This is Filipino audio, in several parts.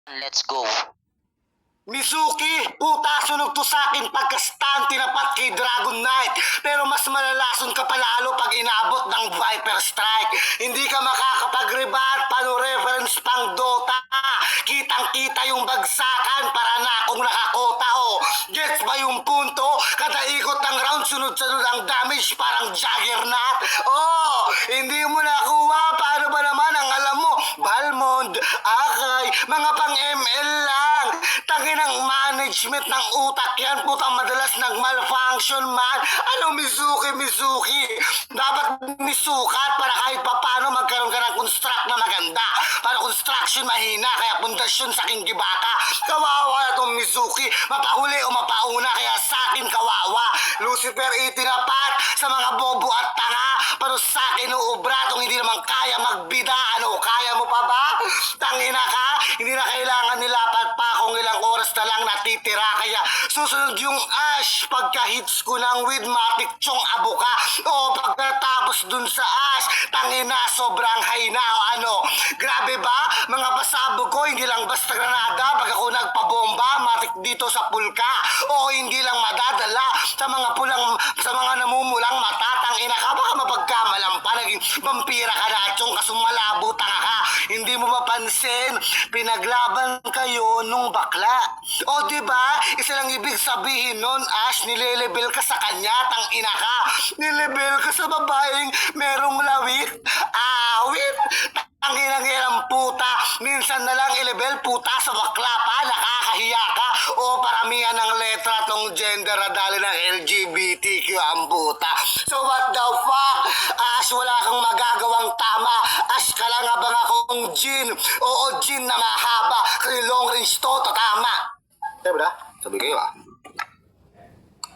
Let's go. Mizuki, puta, sunog to sa akin pagka-stand tinapat kay Dragon Knight. Pero mas malalason ka palalo pag inabot ng Viper Strike. Hindi ka makakapag-rebat, pano reference pang Dota. Kitang-kita yung bagsakan para na akong nakakota o. Gets ba yung punto? Kada ikot ng round, sunod-sunod ang damage parang Juggernaut. Oh, hindi mo nakuha. Paano ba naman ang alam mo? Balmond, Akay, mga pang-ML lang. Tangin ang management ng utak yan, putang madalas nag-malfunction man. Ano Mizuki? Dapat misukat para kahit papano magkaroon ka ng construct na maganda. Para construction mahina, kaya pundasyon sa king gibaka. Kawawa itong Mizuki, mapahuli o mapauna, kaya sa akin kawawa. Lucifer itinapat sa mga bobo at tanga. Pero sa akin uubra itong hindi naman kaya magbida. Ano, kaya mo pa ba? Tangina ka, hindi na kailangan nilapat pa kung ilang oras na lang natitira. Kaya susunod yung Ash pagka-hits ko ng with Matic Chong Abuka. O pagkatapos dun sa Ash, tangina sobrang high na o ano. Grabe ba? Mga pasabog ko, hindi lang basta granada. Pag ako nagpabomba, Matic dito sa pulka. O hindi lang madadala sa mga sa mga namumulang mata. Tangina ka, baka mapagkamalang pa. Naging vampira ka na at yung kasumalabo, tanga ka. Hindi mo mapansin, pinaglaban kayo nung bakla. O diba, isa lang ibig sabihin nun, Ash, nilelevel ka sa kanya, tang ina ka. Nilevel ka sa babaeng merong lawit. Awit, tangin ang puta. Minsan na lang i-level puta sa bakla pa, nakakahiya ka. O paramihan ng letra tong gender na dali ng LGBTQ ang puta. So what the fuck? Ash, wala kang magagawang tama. Ash ka lang abang akong Jin. Oo, Jin na mahaba. Kasi long range to, tama. Diba? Sabi kayo ah.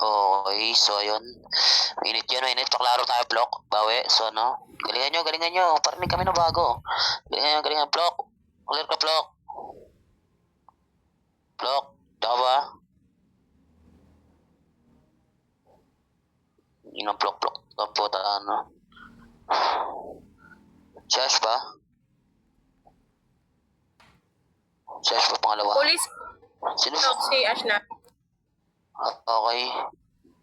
Okay, so yun. Mainit yun, mainit. Paklaro tayo, block. Bawi. So, no? Galingan nyo. Parinig kami na bago. Galingan. Block. Clear ka, block. Block. Daka ba? Yun ang block. Tapos, ano? Shash ba? Shash ba pangalawa? Police Sino? si Ash na. Okay.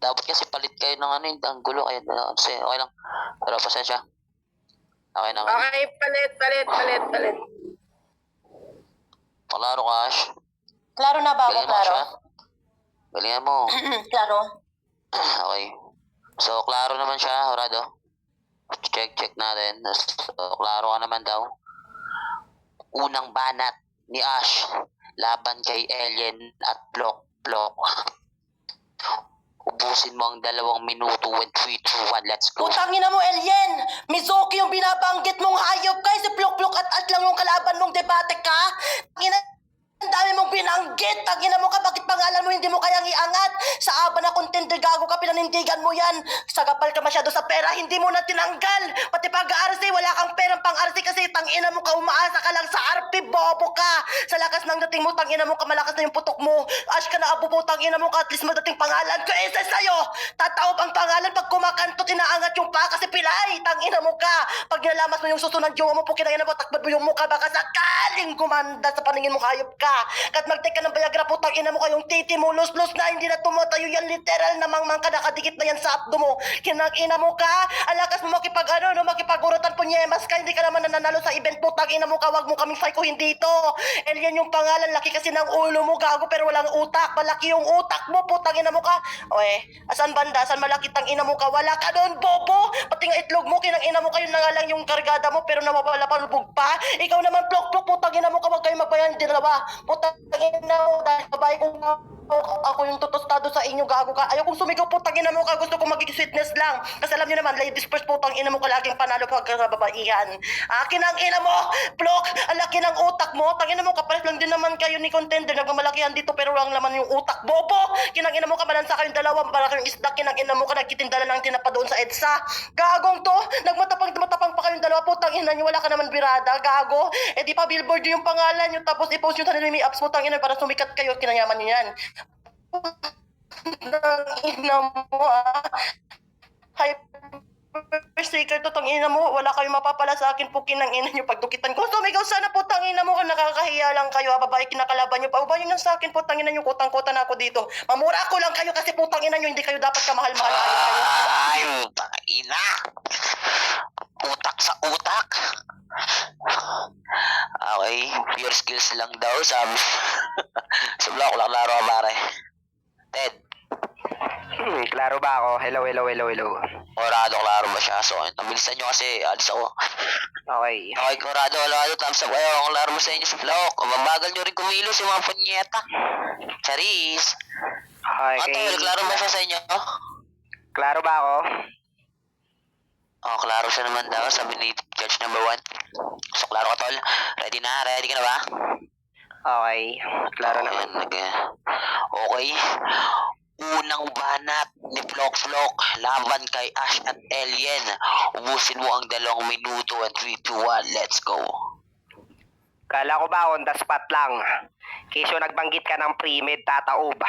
Dapat kasi palit kayo ng ano, ang gulo kayo. Kasi okay lang. Pero pasensya. Okay na. Okay, palit. Paklaro ka, Ash. Klaro na ba ako, Galingan mo klaro? siya. Galingan mo. Klaro? Okay. So, klaro naman siya, Horado. Check natin. So, klaro ka naman daw. Unang banat ni Ash laban kay Alien at Block. Ubusin mo ang 2 minuto when 3, 2, 1, let's go. Putangin na mo, Alien! Mizuki yung binabanggit mong hayop ka, si Plok-Plok at lang yung kalaban mong debate ka. Ang dami mong binanggit, tangina mo ka, bakit pangalan mo hindi mo kayang iangat? Sa aba na contender gago ka, pinanindigan mo yan. Sagapal ka masyado sa pera, hindi mo na tinanggal. Pati pag-RC, wala kang perang pang-RC kasi tangina mo ka, umaasa ka lang sa RP, bobo ka. Sa lakas ng dating mo, tangina mo ka, malakas na yung putok mo. Ash ka na abubo, tangina mo ka, at least madating pangalan ko. Isa sa'yo, tataob ang pangalan pag kumakanto, tinaangat yung pa kasi pilay, tangina mo ka. Pag nalamas mo yung susunod jowa mo, pukinayan mo, takbad mo yung mukha, baka sakaling gumanda sa paningin mo, hayop ka. Kat mag-take ka ng Viagra, putang ina mo kayong titi mo, lus-lus na, hindi na tumatayo yan, literal na mangmang ka, nakadikit na yan sa abdo mo. Kinang ina mo ka, alakas mo makipag-urutan punyemas ka, hindi ka naman nananalo sa event, putang ina mo ka, wag mo kaming psychohin dito. Alien yung pangalan, laki kasi ng ulo mo, gago, pero walang utak, malaki yung utak mo, putang ina mo ka. Oy, asan banda, asan malaki tang ina mo ka, wala ka doon, bobo, pati nga itlog mo, kinang ina mo kayo na nga lang yung kargada mo, pero nawawala pa, lubog pa. Ikaw naman, plok-plok, putang ina mo ka, wag kayo magbayan, dalawa. Putang ina mo, dahil babae kong ako yung tutostado sa inyo, gago ka. Ayaw kong sumigaw, putang ina mo ka. Gusto kong maging sweetness lang. Kasi alam nyo naman, ladies first, putang ina mo ka laging panalo pag babaihan. Akin ang ina mo, plok, ang laki ng utak mo. Tangina mo, kapalit lang din naman kayo ni contender. Nagmamalakihan dito pero lang laman yung utak. Bobo, kinang ina mo ka, balansa kayong dalawa. Para kayong isda, kinang ina mo ka, nagkitindala ng tinapa doon sa EDSA. Gagong to, nagmatapang pa kayong dalawa. Putang ina nyo, wala ka naman birada, gago. Eh di pa billboard yung pangalan nyo, tapos i-post yung sarili may apps mo, tangina, para sumikat kayo, kinanyaman nyo yan. Nang ina mo, hype sticker to, tangina mo. Wala kayong mapapala sa akin po, kinangina nyo pagdukitan ko. Sumigaw sana po, tangina mo, nakakahiya lang kayo. Babae, kinakalaban nyo. Paubayin nyo sa akin po, tangina nyo, kutang-kutan ako dito. Mamura ko lang kayo kasi po, tangina nyo, hindi kayo dapat kamahal-mahal. Ay, ina. Utak sa utak. Okay, pure skills lang daw, sabi. Sa block lang laro ka, pare. Ted, Klaro ba ako? Hello. Corrado, klaro ba siya? So, nabilisan nyo kasi, alis ako. Okay. Okay, Corrado, thumbs up kayo. Kung laro mo sa inyo sa vlog, mabagal nyo rin kumilos yung mga punyeta. Charis. Okay. Tol, klaro ba siya sa inyo? Klaro ba ako? Oh, klaro siya naman daw, sabi ni Judge number 1. So, klaro ka, Tol. Ready na? Ready ka na ba? Okay. Klaro naman. Ayan, okay. Unang banat ni Flok laban kay Ash at Alien. Ubusin mo ang 2 minuto and 3, 2, 1. Let's go. Kala ko ba on the spot lang? Kesyo nagbanggit ka ng pre-med, tataob.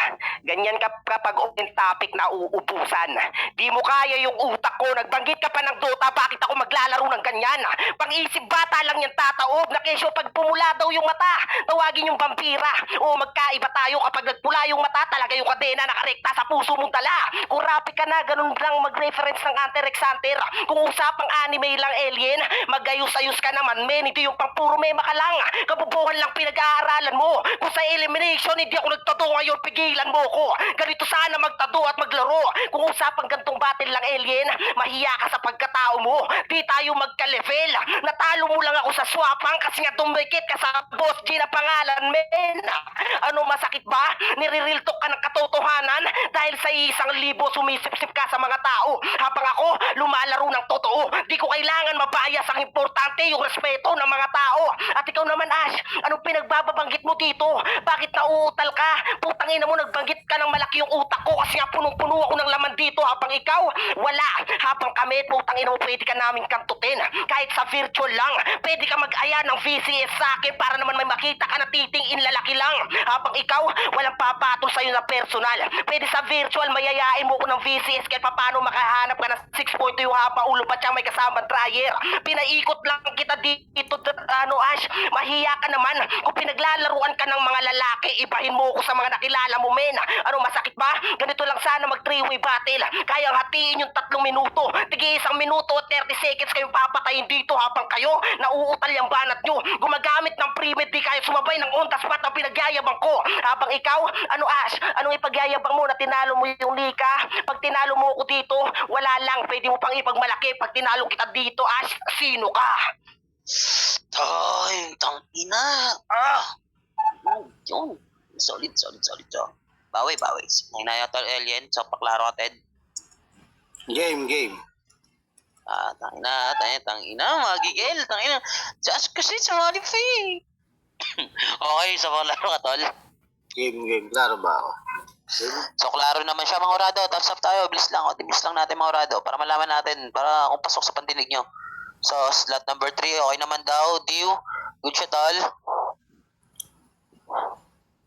Ganyan ka kapag open topic na uubusan. Di mo kaya yung utak ko. Nagbanggit ka pa ng Dota, bakit ako maglalaro ng ganyan? Pang-isip bata lang yan, tataob. Na kesyo pag pumula daw yung mata, tawagin yung vampira. O magkaiba tayo kapag nagpula yung mata, talaga yung kadena nakarekta sa puso mong dala. Kung rapi ka na, ganun lang mag-reference ng Hunter x Hunter. Kung usapang anime lang, Alien, magayos-ayos ka naman, men. Hindi yung pang puro mema ka lang. Kabubuhan lang pinag-aaralan mo. Kung sa elimination, hindi ako nagtado ngayon, pigilan mo ko. Ganito sana magtado at maglaro. Kung usapang gantong battle lang, Alien, mahiya ka sa pagkatao mo. Di tayo magka-level. Natalo mo lang ako sa swapang kasi nga dumikit ka sa boss G na pangalan, men. Ano, masakit ba? Nire-real talk ka ng katotohanan dahil sa 1,000 sumisip-sip ka sa mga tao. Habang ako, lumalaro ng totoo. Di ko kailangan mabayas. Ang importante yung respeto ng mga tao. At ikaw naman, Ash, anong pinagbababanggit mo dito? Bakit nauutal ka? Putangina mo, nagbanggit ka ng malaki yung utak ko kasi nga punong-puno ako ng laman dito habang ikaw, wala. Habang kami, putangina mo, pwede ka namin kantutin. Kahit sa virtual lang, pwede ka mag-aya ng VCS sa akin para naman may makita ka na titingin lalaki lang. Habang ikaw, walang papatol sa'yo na personal. Pwede sa virtual, mayayain mo ko ng VCS kahit paano makahanap ka ng 6.2 yung hapa ulo pa siyang may kasamang dryer. Pinaikot lang kita dito, Ash, mahiya ka naman. Kung pinaglalaruan ka ng mga lalaki, ibahin mo ko sa mga nakilala mo, men. Ano, masakit ba? Ganito lang sana mag 3-way battle. Kayang hatiin yung 3 minuto. Tigi 1 minuto at 30 seconds kayong papatayin dito habang kayo nauutal yung banat nyo. Gumagamit ng pre-med, di kayo sumabay ng on the spot na pinagyayabang ko. Habang ikaw, ano, Ash, anong ipagyayabang mo na tinalo mo yung lika? Pag tinalo mo ko dito, wala lang. Pwede mo pang ipagmalaki. Pag tinalo kita dito, Ash, sino ka? Ay, tangina. Yun. Solid to. Bawi. Hinaya Tol, Alien. So, paklaro ka, Ted. Game. Tangina, magigil. Tangina. Just kasi sumali pa eh. Okay, so paklaro ka, Tol. Game. Klaro ba ako? So, klaro naman siya, mga orado. Thumbs up tayo. Bilis lang natin, mga orado. Para malaman natin. Para kung pasok sa pandinig nyo. So, slot number 3. Okay naman daw. Dio. Good siya, Tol.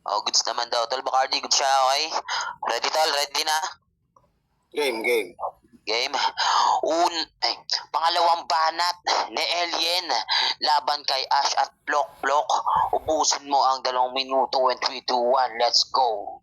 Oh, goods naman daw. Tol, Bacardi. Good siya, okay? Ready, Tol? Ready na? Game. Pangalawang banat ni Alien laban kay Ash at Flok. Ubusin mo ang 2 minuto and 3, 2, 1. Let's go.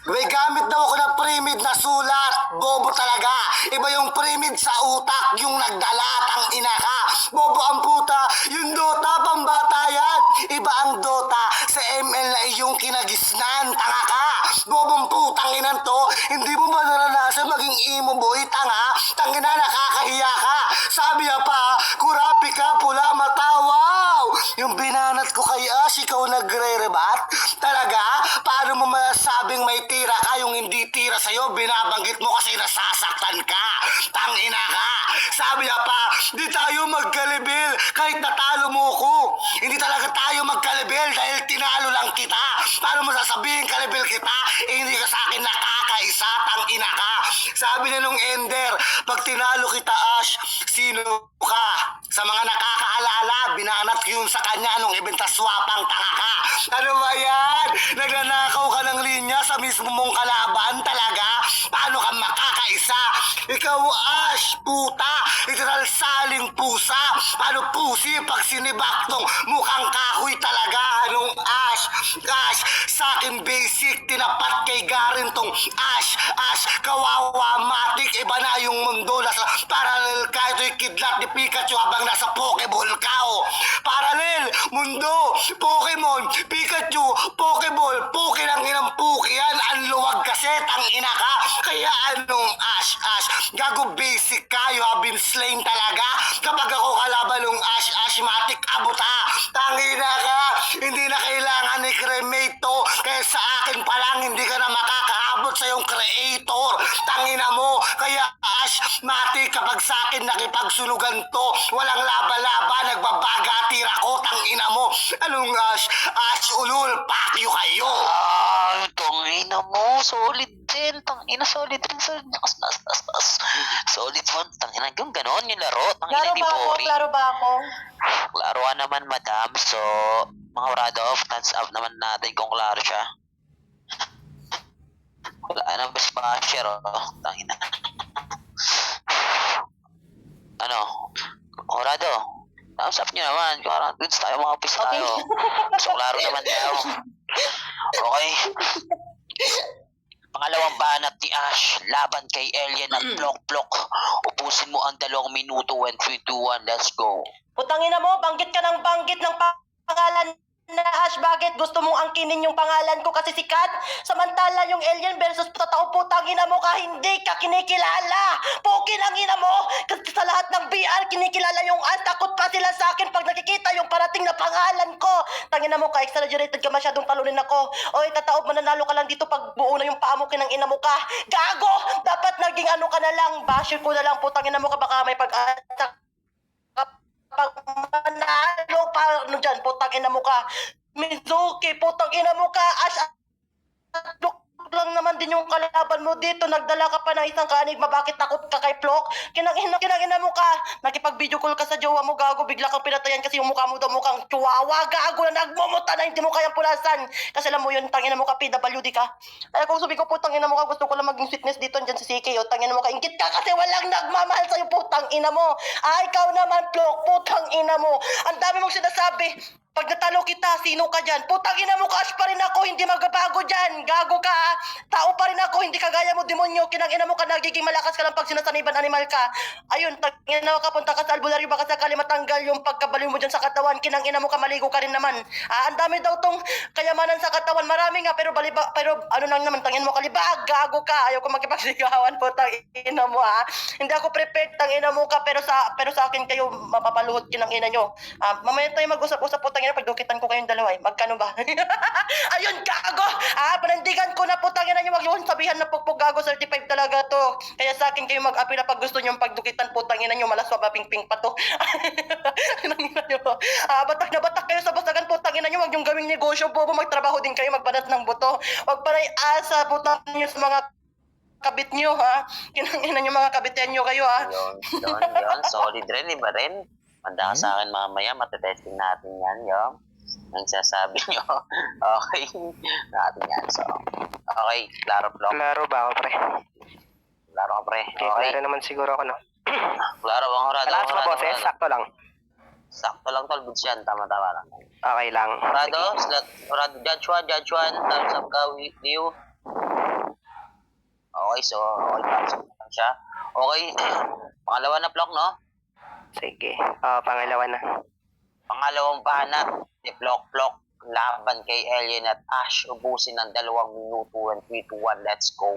May gamit daw ako ng pre-med na sulat. Bobo talaga. Iba yung pre-med sa utak, yung nagdala, tang ina ka. Bobo ang puta. Yung Dota, pambata yan. Iba ang Dota sa ML na iyong kinagisnan, tanga ka. Bobong putang inan to. Hindi mo ba naranasan maging emo boy, tanga? Tangina, nakakahiya ka. Sabi niya pa, kurapi ka, pula mata, wow. Yung binanat ko kay Ash, ikaw nagre-rebat? Talaga? Paano mo masabing may tira ka, yung hindi tira sa'yo, binabanggit mo kasi nasasaktan ka. Tangina ka. Sabi niya pa, di tayo magkalibel kahit natalo mo ko. Hindi talaga tayo magkalibel dahil tinalo lang kita. Paano mo sasabihin kalibel kita? Hindi ka sa akin nakakaisa, tangina ka. Sabi niya nung Ender, pag tinalo kita, Ash, sino ka? Sa mga nakakaalala, binanat yun sa kanya nung ibenta swapang, tanga ka. Ano ba yan? Nagnanakaw ka ng linya sa mismo mong kalaban, talaga? Paano ka makakaisa? Ikaw, Ash, puta, literal saling pusa. Paano pusi pag sinibak tong mukhang kahoy talaga? Anong Ash? Ash, sa akin basic, tinapat kay Garin tong Ash. Ash, kawawa, matik, iba na yung mundo. Nasa parallel ka, ito'y kidlat ni Pikachu habang nasa Pokeball ka, oh. Parallel, mundo, Pokemon, Pikachu, Pokeball, Poke ng inang Poke yan. Ang luwag kasi, tang ina ka. Kaya anong Ash, Ash, gago basic ka, you have been slain talaga. Kapag ako kalaban ng Ash, Ash, matik, abuta. Tangina ka, hindi na kailangan ni cremate to. Kaya sa akin pa lang, hindi ka na makakaabot sa yung creator. Tangina mo, kaya Ash, matik, kapag sa akin nakipagsunugan to, walang laba-laba, nagbabagatira ko, tangina mo. Anong Ash, Ash, ulul, pakyo kayo. Tangina mo, solid din. Tangina, solid din. Solid one. Tangina, yung ganon yung laro. Tangina, Klaro di ba ako? boring. Klaro ba ako? Laruan naman, madam. So, mga Radov, thumbs up naman natin kung klaro siya. Wala nang best basher, oh. Tangina. Ano? Orado, thumbs up nyo naman. Parang goods tayo, mga pis Okay. tayo. So, klaro naman daw. Okay. Pangalawang banat ni Ash, laban kay Alien at Plok. Ubusin mo ang 2 minuto when 3, 2, 1, let's go. Putangina mo, banggit ka ng banggit ng pangalan na Ash. Bakit gusto mong angkinin yung pangalan ko kasi sikat? Samantala yung alien versus totoo, putangina mo ka, hindi ka kinikilala. Pokin ang ina mo. Kasi sa lahat ng BR, kinikilala yung Ash. Takot pa sila sa akin pag nakikita yung parating na pangalan ko. Tangina mo ka, exaggerated ka, masyadong talunin ako. Oy, tataob, mananalo ka lang dito pag buo na yung paa mo, kinang ina mo ka. Gago! Dapat naging ano ka na lang, basher ko na lang, putangina mo ka, baka may pag-asa pag manalo pa, ano dyan, putang ina mo ka. Mizuki, putang ina mo ka. Ash, lang naman din yung kalaban mo dito. Nagdala ka pa ng isang kaanigma. Bakit takot ka kay Plok? Kinang-ina mo ka. Nakipag-video call ka sa jowa mo, gago. Bigla kang pinatayan kasi yung mukha mo daw mukhang chihuahua, gago, na nagmumuta na hindi mo kayang pulasan. Kasi alam mo yun, tangina mo ka, PWD ka. Ay, kung sabi ko, putang ina mo ka, gusto ko lang maging sweetness dito dyan sa CK. O, tangina mo ka, ingkit ka kasi walang nagmamahal sa'yo, putang ina mo. Ay, ikaw naman, Plok, putang ina mo. Ang dami mong sinasabi. Pag natalo kita, sino ka dyan? Putang ina mo, Ash pa rin ako, hindi magbabago dyan. Gago ka, ha? Tao pa rin ako, hindi kagaya mo, demonyo. Kinang ina mo ka, nagiging malakas ka lang pag sinasaniban animal ka. Ayun, tangina mo ka, punta ka sa albularyo, baka sakali matanggal yung pagkabaliw mo dyan sa katawan. Kinang ina mo ka, maligo ka rin naman. Ang dami daw tong kayamanan sa katawan, marami nga, pero ano lang naman, tangina mo kalibag, gago ka. Ayaw ko makipagsigawan, putang ina mo, ha? Hindi ako prepared, tangina mo ka, pero sa akin kayo, mapapaluhod, kinang ina nyo. Mamaya tayo mag-usap-usap, putang ina, pagdukitan ko kayong dalawa, magkano ba? Ayun, gago! Panandigan ko na, putang ina nyo, wag yung sabihan na pugpug, gago, 35 talaga to. Kaya sa akin kayo mag-api na pag gusto nyo pagdukitan, putang ina nyo, malas mapapingping pa to. Batak na batak kayo sa basagan, putang ina nyo, wag yung gawing negosyo, bobo, magtrabaho din kayo, magbanat ng buto. Wag pa rin asa, putang nyo sa mga kabit nyo, ha? Kinangina nyo, mga kabitan nyo kayo, ha? Yun. Solid rin, iba rin. Manda ka sa akin mamaya, matetesting natin yan, yung. Ang sasabi nyo. Okay. Natin yan, so. Okay, klaro, Plok. Klaro ba ako, pre? Klaro ka, pre. Okay, Okay. klaro naman siguro ako, no? Klaro, mga Orado. Alas mo, boses, sakto lang. Sakto lang, tol. Goods yan. Tama-tama lang. Okay lang. Orado, judge one, thumbs up ka with you. Okay, so, okay, thumbs up lang siya. Okay, pangalawa na, Plok, no? Sige. Pangalawa na. Pangalawang banat ni Plok, laban kay Alien at Ash. Ubusin ng 2 minuto and 3, 2, 1, let's go.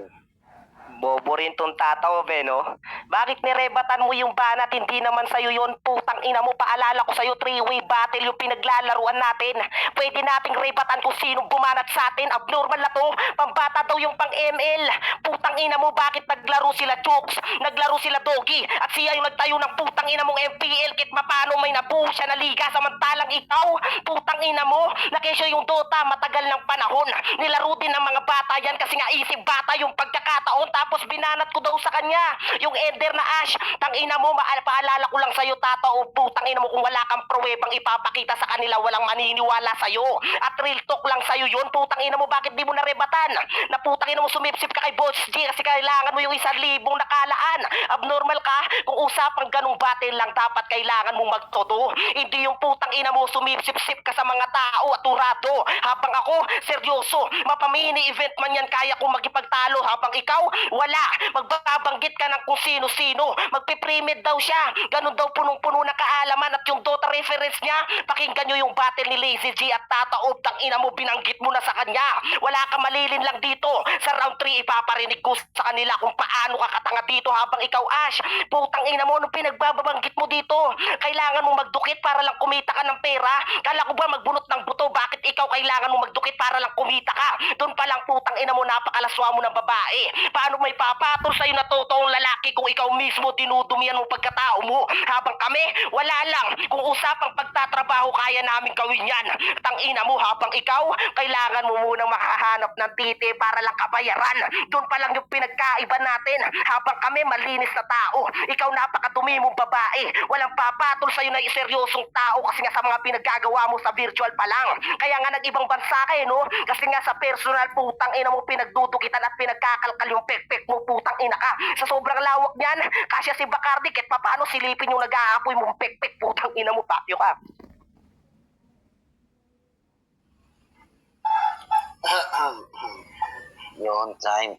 Bobo rin tong tataw, no? Bakit nirebatan mo yung banat? Hindi naman sa'yo yun, putang ina mo. Paalala ko sa'yo, 3-way battle yung pinaglalaruan natin. Pwede nating rebatan kung sinong bumanat sa atin. Abnormal na to. Pambata daw yung pang-ML. Putang ina mo, bakit naglaro sila Chooks? Naglaro sila Doggy. At siya yung nagtayo ng putang ina mong MPL. Kit mapano may nabuo siya na liga. Samantalang ikaw, putang ina mo, nakesyo yung Dota matagal ng panahon. Nilaro din ng mga bata yan kasi nga isip bata yung pagkakataon. tapos binanat ko daw sa kanya yung Ender na Ash. Tangina mo, paalala ko lang sa'yo, Tata o putang ina mo, kung wala kang pruwebang ipapakita sa kanila, walang maniniwala sa'yo. At real talk lang sa'yo yun, putang ina mo, bakit di mo narebatan? Na putang ina mo, sumipsip ka kay Boss G kasi kailangan mo yung 1,000 nakalaan. Abnormal ka? Kung usapang ganung battle lang, dapat kailangan mong magtodo. Hindi yung putang ina mo, sumipsip-sip ka sa mga tao at turado. Habang ako, seryoso, mapamini event man yan, kaya kong magipagtalo. Habang ikaw, wala. Magbabanggit ka ng kung sino-sino. Magpiprimid daw siya. Ganun daw punong-puno na kaalaman. At yung Dota reference niya, pakinggan nyo yung battle ni Lazy G at Tata Ob. Tang ina mo, binanggit mo na sa kanya. Wala ka malilin lang dito. Sa round 3, ipaparinig ko sa kanila kung paano ka katanga dito habang ikaw, Ash. Putang ina mo, nung pinagbabanggit mo dito, kailangan mo magdukit para lang kumita ka ng pera. Kala ko ba magbunot ng buto? Bakit ikaw kailangan mo magdukit para lang kumita ka? Doon pa lang, putang ina mo, napakalaswa mo ng babae. Paano may papatol sa'yo na totoong lalaki kung ikaw mismo dinudumihan mo pagkatao mo? Habang kami, wala lang. Kung usapang pagtatrabaho, kaya namin gawin yan. Tang ina mo, habang ikaw, kailangan mo munang makahanap ng titi para lang kabayaran. Doon pa lang yung pinagkaiba natin. Habang kami, malinis na tao. Ikaw napakadumi mong babae. Walang papatol sa'yo na seryosong tao kasi nga sa mga pinaggagawa mo sa virtual pa lang. Kaya nga nag-ibang bansa ka no? Kasi nga sa personal, putang ina mo, pinagdudukitan at pinagkakalkal yung pek-pek mo, putang ina ka. Sa sobrang lawak niyan, kasya si Bacardi, kahit paano silipin yung nag-aapoy mong pek-pek, putang ina mo, pakyo ka. Yun, time.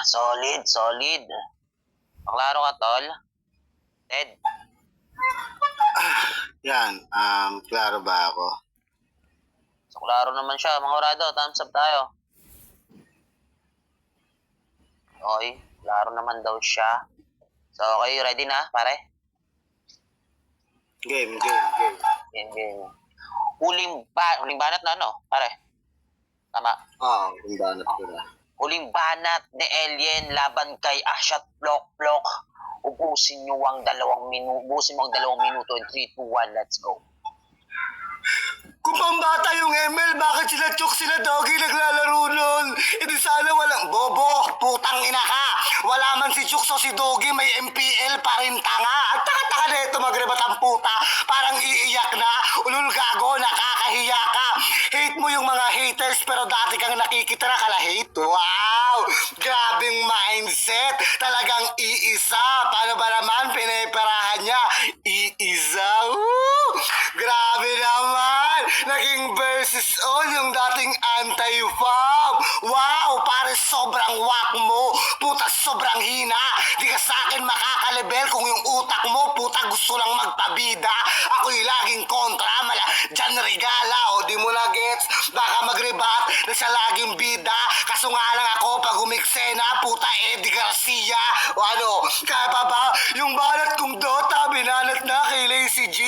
Solid. Solid. Maklaro ka, tol? Ted? Yan, klaro ba ako? So, klaro naman siya. Mga orado, thumbs up tayo. Okay, klaro naman daw siya. So, okay, ready na, pare? Game. Game. Huling banat na, no, pare? Tama. Kung banat ko na. Huling banat ni Alien laban kay Ash at Plok. Ubusin mo ang 2 minuto in 3, 2, 1, let's go. Kung pambata yung ML, bakit sila Chok, sila Doggy naglalaro nun? E di sana walang bobo, putang ina ka. Wala man si Chok o si Doggy, may MPL pa rin tanga. At taka-taka na ito magrebat ang puta, parang iiyak na. Ulul gago, nakakahiya ka. Hate mo yung mga haters pero dati kang nakikita na kala hate. Wow! Grabing mindset. Talagang iisa. Paano ba naman pineperahan niya? Iisa. Woo! Grabe naman! Naging versus all yung dating anti-fam. Wow! Pare sobrang wak mo. Puta sobrang hina. Di ka sa akin makakalibel kung yung utak mo puta gusto lang magpabida. Ako'y laging kontra. Diyan regala o di mo na gets. Baka magrebat na siya laging bida. Kaso nga lang ako pag umiksena puta Eddie Garcia. O ano? Kaya pa ba? Yung banat kong Dota binanat na kay Lazy G.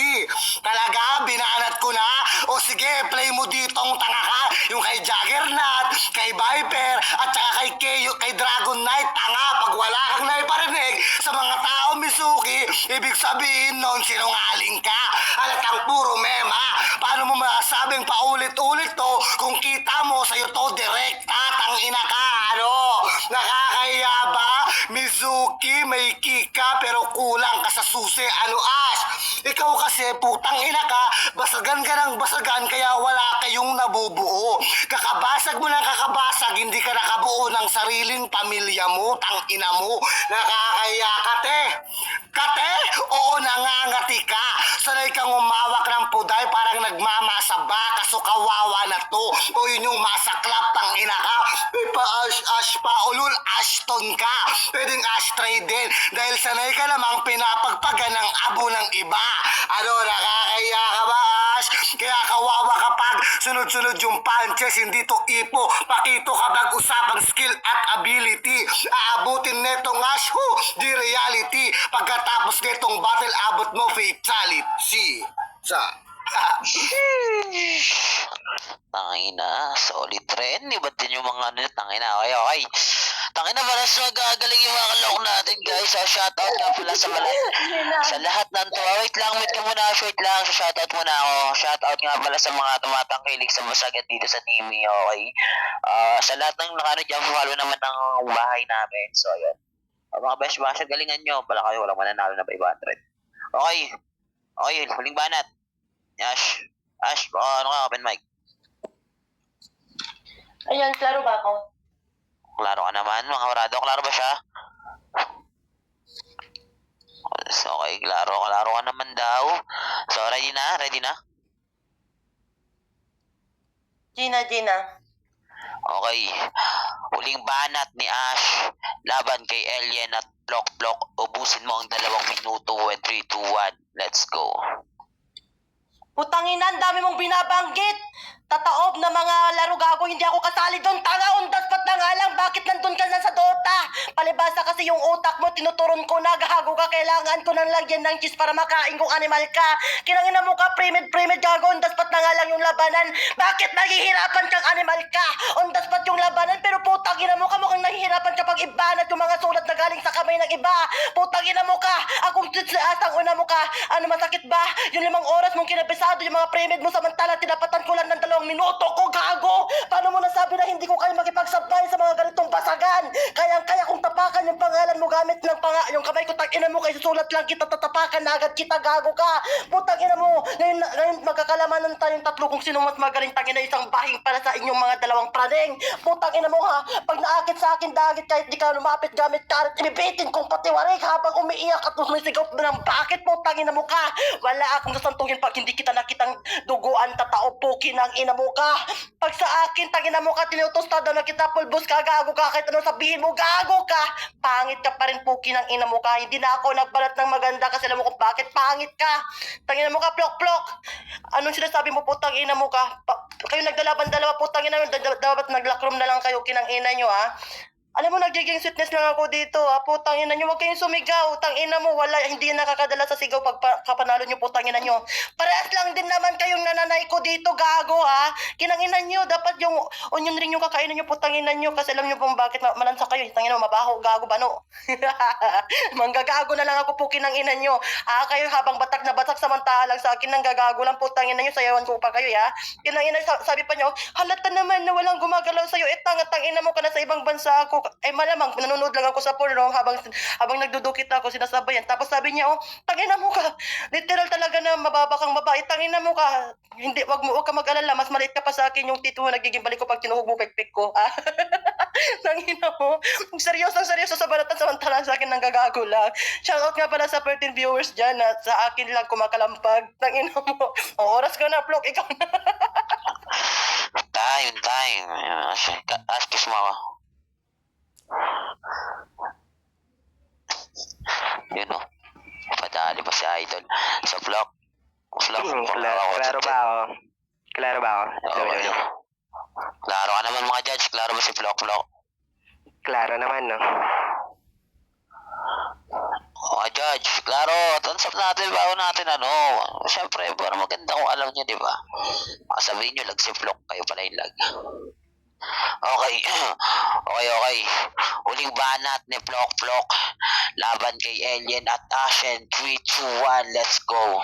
Talaga binanat ko na. O sige, play mo ditong tanga ka. Yung kay Juggernaut, kay Viper, at saka kay Dragon Knight. Tanga, pag wala kang naiparinig sa mga tao, Mizuki, ibig sabihin nun, sinungaling ka. Halatang puro mema. Paano mo masabing paulit-ulit to kung kita mo sa'yo to direkta? Tangina ka, ano? Nakakahiya ba? Mizuki, may kika pero kulang ka sa susi. Ano, Ash? Ikaw kasi putang ina ka, basagan ka ng basagan kaya wala kayong nabubuo. Kakabasag mo ng kakabasag, hindi ka nakabuo ng sariling pamilya mo, tang ina mo. Nakakahiya ka, te. Kate? Oo, nangangati ka. Sanay kang umawak ng puday parang nagmamasa baka so kawawa na to. O yun yung masaklap, tang ina ka. May pa-ash pa, ulul, Ashton ka. Pwedeng ashtray din dahil sanay ka namang pinapagpagan ng abo ng iba. Ano, nakakaya ka ba, Ash? Kaya kawawa kapag sunod-sunod yung punches, hindi to ipo. Pakito kapag usapang skill at ability. Aabutin netong Ash, di reality. Pagkatapos netong battle, abot mo fatality. Tangina, solid trend. Iba din yung mga ano, tangina. Okay. Tangina, malas magagaling yung mga kalok natin, guys. So, shoutout nga pala sa lahat ng to. Wait lang, wait ka muna, wait lang. So, shoutout muna ako. Shoutout nga pala sa mga tumatangkilik sa masagat dito sa Timi, okay? Sa lahat ng nakano dyan, follow naman ng bahay namin. So, ayun. Mga best basher, galingan nyo. Pala kayo, walang mananalo na 500. Okay. Okay, huling banat. Ash, ano ka, open mic? Ayan, klaro ba ako? Klaro ka naman, mga orado. Klaro ba siya? So, okay, klaro ka naman daw. So, ready na? Gina. Okay. Huling banat ni Ash laban kay Alien at Plok. Ubusin mo ang 2 minuto when 3, 2, 1. Let's go. Putangina, ang dami mong binabanggit. Tataob na mga laro gago, hindi ako kasali doon. Tanga, undas-pat na nga lang. Bakit nandun ka na sa Dota? Palibasa kasi yung utak mo, tinuturon ko na. Gago ka, kailangan ko nang lagyan ng cheese para makain kung animal ka. Kinangina mo ka, primid, gago. Undas-pat na nga lang yung labanan. Bakit naghihirapan kang animal ka? Undas-pat yung labanan, pero putang ina mo ka, mukhang naghihirapan kapag ibanat yung mga sulat na galing sa kamay ng iba. Putang ina mo ka, akong asang una mo ka. Ano, masakit ba? Yung 5 oras mong kinabisado yung mga primid mo, samantala tinapatan ko lang ng 2 minuto ko, gago! Paano mo nasabi na hindi ko kayo makipagsabay sa mga ganitong basagan? Kaya kung tapakan yung pangalan mo gamit ng yung kamay ko, tag-ina mo, kayo sulat lang kita, tatapakan na agad kita, gago ka! Putang ina mo, ngayon magkakalamanan tayong 3 kung sino mas magaling, tangina isang bahing para sa inyong mga 2 praneng. Putang ina mo ha, pag naakit sa akin dagit kahit di ka lumapit gamit karat, ibibitin kong patiwarik habang umiiyak at sumisigaw ng bakit, putang ina mo ka? Wala akong sasantuhin pag hindi kita nakitang duguan, tatao po kinang ina mo ka. Pag sa akin, tangina mo ka, tinutostado na kita, pulbos ka, gago ka, kahit anong sabihin mo, gago ka. Pangit ka pa rin po kinang ina mo ka. Hindi na ako nagbalat ng maganda kasi alam mo kung bakit pangit ka. Tangina mo ka, plok. Anong sinasabi mo, putang ina mo ka? Kayo nagdalaban dalawa, putang ina mo, dapat naglakrom na lang kayo kinang ina nyo, ha? Alam mo, nagiging sweetness lang ako dito, ha? Putang ina nyo, huwag kayong sumigaw. Tang ina mo, wala, hindi nakakadala sa sigaw pag kapanalo nyo, putang ina nyo. Parehas lang din naman kayong nananay ko dito, gago, ha? Kinang ina nyo, dapat yung onion ring yung kakainin nyo, putang ina nyo, kasi alam nyo pong bakit malansa kayo. Tang ina mo, mabaho, gago, bano. Manggagago na lang ako po, kinang ina nyo. Kayo habang batak na batak samantalang sa akin, nang gagago lang, putang ina nyo, sayawan ko pa kayo, ha? Kinang ina, sabi pa nyo, halata naman na walang gumagalaw sa'yo, tang ina mo ka na sa ibang bansa ako. Malamang nanonood lang ako sa porno habang nagdudukit ako, sinasabayan. Tapos sabi niya, tangina mo ka. Literal talaga na mababa kang babae. Tangina mo ka. Hindi, wag ka mag-alala. Mas maliit ka pa sa akin yung tito mo nagiging balik ko pag tinuhog mo pekpek ko. Tangina mo. Seryoso sa balatan samantalang sa akin nang gagago lang. Shoutout nga pala sa 13 viewers dyan na sa akin lang kumakalampag. Tangina mo. Oras ka na, Plok. Ikaw na. Time. Ask kiss mo ako. Yun o. Padali pa si Idol. Sa vlog. Klaro ba ako? Okay. Klaro ka naman mga judge. Klaro ba si vlog? Klaro naman, no? Mga judge, klaro. Tansap natin bago natin Siyempre, para maganda kung alam nyo, di ba? Sabihin nyo, lag si vlog. Kayo pala yung lag. Okay. Huling banat ni Plok laban kay Alien at Ashen. 3, 2, 1, let's go.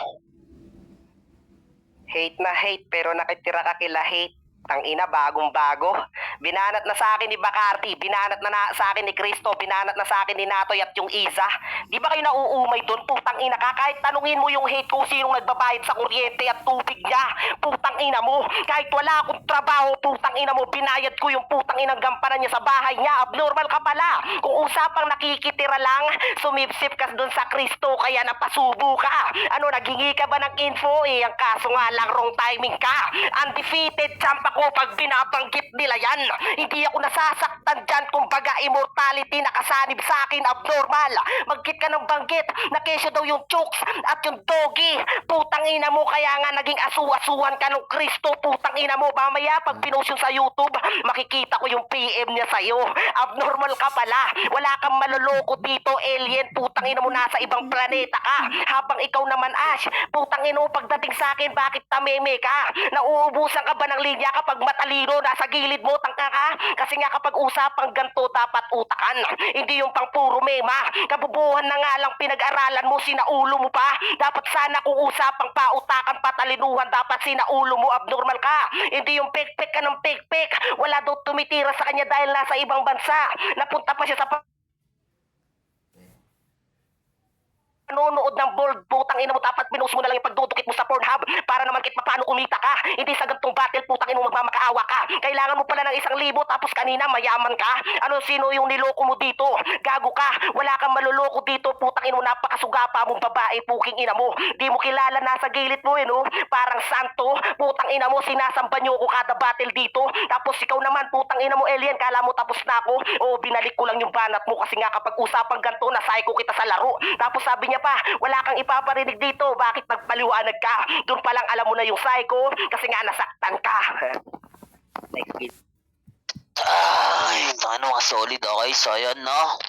Hate na hate, pero nakitira ka kila hate. Tangina, bagong-bago. Binanat na sa akin ni Bacardi, binanat na sa akin ni Cristo, binanat na sa akin ni Natoy at yung Iza. Di ba kayo nauumay doon? Putang ina ka, kahit tanungin mo yung hate kung sinong nagbabayad sa kuryente at tubig niya. Putang ina mo, kahit wala akong trabaho, putang ina mo, binayad ko yung putang inang gampanan niya sa bahay niya. Abnormal ka pala. Kung usapang nakikitira lang, sumipsip ka doon sa Cristo, kaya napasubo ka. Naghingi ka ba ng info? Ang kaso nga lang, wrong timing ka. Undefeated champ ako pag binabanggit nila yan. Hindi ako nasasaktan dyan, kumbaga immortality nakasanib sa akin, abnormal. Magkit ka ng banggit na kesyo daw yung chooks at yung doggy. Putang ina mo, kaya nga naging asu-asuhan ka nung Kristo, putang ina mo. Mamaya, pag pinost yun sa YouTube, makikita ko yung PM niya sa'yo. Abnormal ka pala. Wala kang maloloko dito, alien. Putang ina mo, nasa ibang planeta ka. Habang ikaw naman, Ash, putang ina mo, pagdating sa akin, bakit tameme ka? Nauubusan ka ba ng linya kapag matalino, nasa gilid mo, tangka ka? Kasi nga kapag usapang ganto, dapat utakan. Hindi yung pang puro mema. Kabubuhan na nga lang pinag-aralan mo, sinaulo mo pa. Dapat sana kung usapang pautakan, patalinuhan, dapat sinaulo mo, abnormal ka. Hindi yung pek-pek ka ng pek-pek. Wala daw tumitira sa kanya dahil nasa ibang bansa. Napunta pa siya sa nanonood ng bold, putang ina mo, dapat pinost mo na lang yung pagdudukit mo sa Pornhub para naman kahit paano kumita ka. Hindi sa gantong battle, putang ina mo, magmamakaawa ka. Kailangan mo pala ng 1,000 tapos kanina mayaman ka. Ano, sino yung niloko mo dito? Gago ka. Wala kang maluloko dito, putang ina mo, napakasugapa mong babae, puking ina mo. Di mo kilala, nasa gilid mo, no? Parang santo, putang ina mo, sinasamba niyo ko kada battle dito. Tapos ikaw naman, putang ina mo, alien, kala mo tapos na ako. O, binalik ko lang yung banat mo kasi nga kapag usapang ganto, na-psycho kita sa laro. Tapos sabi niya pa, wala kang ipaparinig dito, bakit nagpaliwanag ka? Doon pa lang alam mo na yung psycho kasi nga nasaktan ka. Ay, ano nga solid. Okay, so yun, no?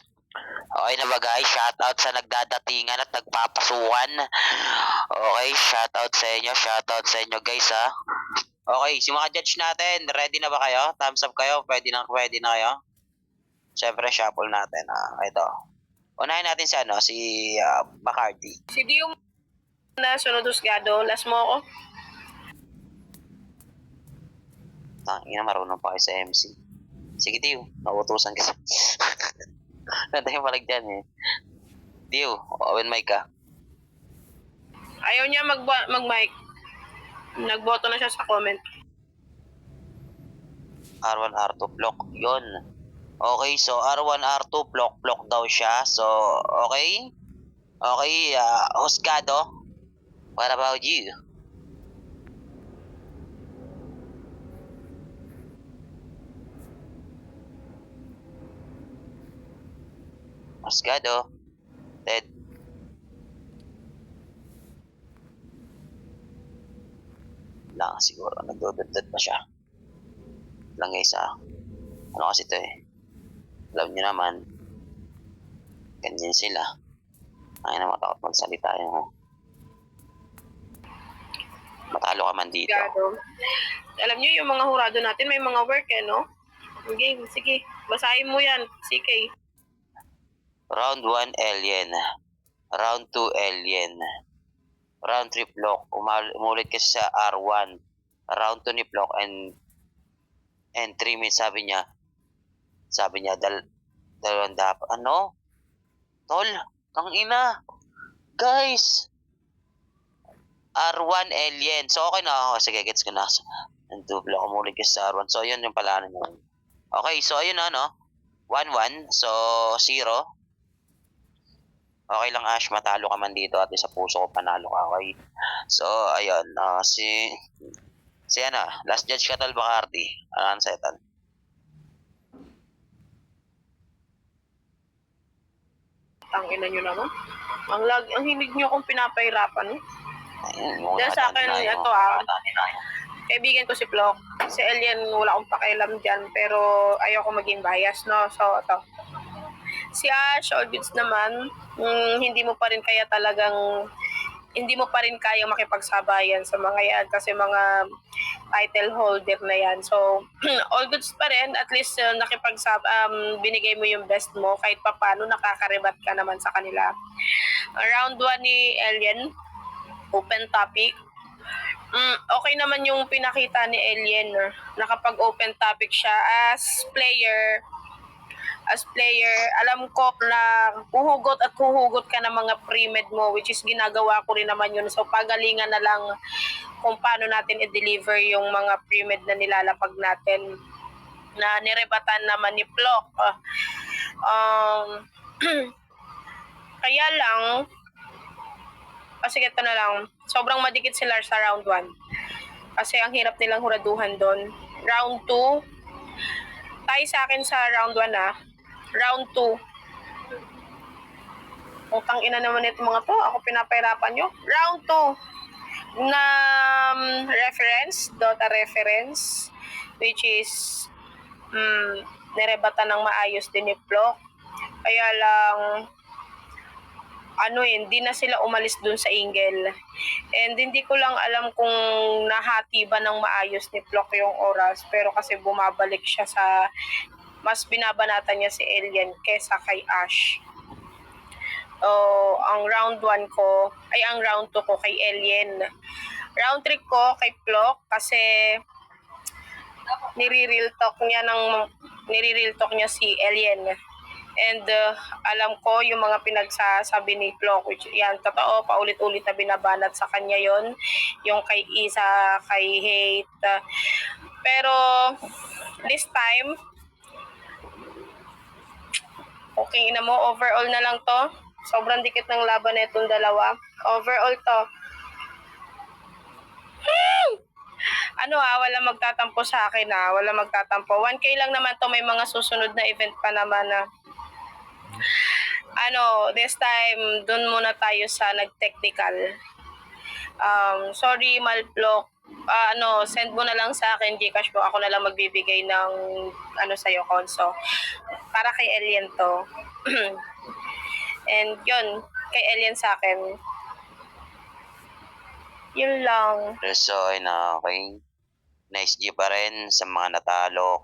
Okay na ba guys? Shoutout sa nagdadatingan at nagpapasukan. Okay, shoutout sa inyo guys, ha? Okay, si mga judge natin, ready na ba kayo? Thumbs up kayo, pwede na kayo? Siyempre, shuffle natin, ha? Ito. Unahin natin si Bacardi. Si Dio na sunod husgado. Last mo ako. Tangina, marunong pa kayo sa MC. Sige, Dio. Nauutusan kasi. Nandahin palag dyan, eh. Dio, open mic ka. Ayaw niya mag-mic. Nagboto na siya sa comment. R1, R2, block. Yon. Okay, so R1, R2, block daw siya. So, okay. Okay, husgado. What about you? Husgado. Ted. Lang siguro, nagdududod pa siya. Lang guys, ano kasi ito eh. Alam nyo naman, ganyan sila. Ay na matakot magsalita yung matalo ka man dito. Husgado. Alam niyo yung mga hurado natin, may mga work no? Okay, sige. Basahin mo yan, CK. Round 1, alien. Round 2, alien. Round 3, block. Umulit kasi sa R1. Round 2 ni block and 3 minutes sabi niya, dalawang dapat. Ano? Tol, ang ina. Guys. R1 alien. So, okay na ako. Sige, gets ko na. And 2 block, umulit kasi sa R1. So, yun yung pala niyo. Okay, so, ayun na, no? 1-1. So, 0. Okay lang, Ash. Matalo ka man dito. At sa puso ko, panalo ka. Okay? So, ayun. Si last judge ka, Tol Bacardi. Ano ang setan? Ang ina nyo naman. Ang hinig nyo kung pinapahirapan. Ayun, Dahil sa akin, ito kaibigan ko si Flock. Si Alien, wala akong pakialam dyan. Pero ayoko maging bias, no? So, ito. Si Ash, all goods naman. Hindi mo pa rin kayang makipagsabayan sa mga yan kasi mga title holder na yan. So, all goods pa rin. At least binigay mo yung best mo kahit pa paano nakakarebat ka naman sa kanila. Round 1 ni Alien, open topic. Okay naman yung pinakita ni Alien na kapag open topic siya as player, alam ko na huhugot ka ng mga pre-med mo, which is ginagawa ko rin naman yun. So, pagalingan na lang kung paano natin i-deliver yung mga pre-med na nilalapag natin na nirebatan naman ni Flock. Kaya lang, sige, ito na lang. Sobrang madikit sila sa round 1. Kasi ang hirap nilang huraduhan doon. Round 2, tayo sa akin sa round 1 Round 2. Utang ina naman ito mga to. Ako pinapahirapan nyo. Round 2. na reference, Dota reference, which is nerebatan ng maayos din ni Plok. Kaya lang, hindi na sila umalis dun sa Ingel. And hindi ko lang alam kung nahati ba ng maayos ni Plok yung oras, pero kasi bumabalik siya sa, mas binabanatan niya si Alien kesa kay Ash. Ang round 1 ko, ang round 2 ko kay Alien. Round 3 ko kay Plok kasi nire-real talk niya si Alien. And alam ko yung mga pinagsasabi ni Plok, which yan, totoo, paulit-ulit na binabanat sa kanya yon, yung kay Isa, kay Hate. Pero this time, okay na mo, overall na lang to. Sobrang dikit ng laban na itong dalawa. Overall to. Wala magtatampo sa akin wala magtatampo. 1K lang naman to, may mga susunod na event pa naman this time, dun muna tayo sa nag-technical. Sorry, Malplok. Send mo na lang sa akin, Gcash mo. Ako na lang magbibigay ng sa'yo, Konso. Para kay Alien to. And yun, kay Alien sa akin. Yun lang. So, okay. Nice G pa rin sa mga natalo.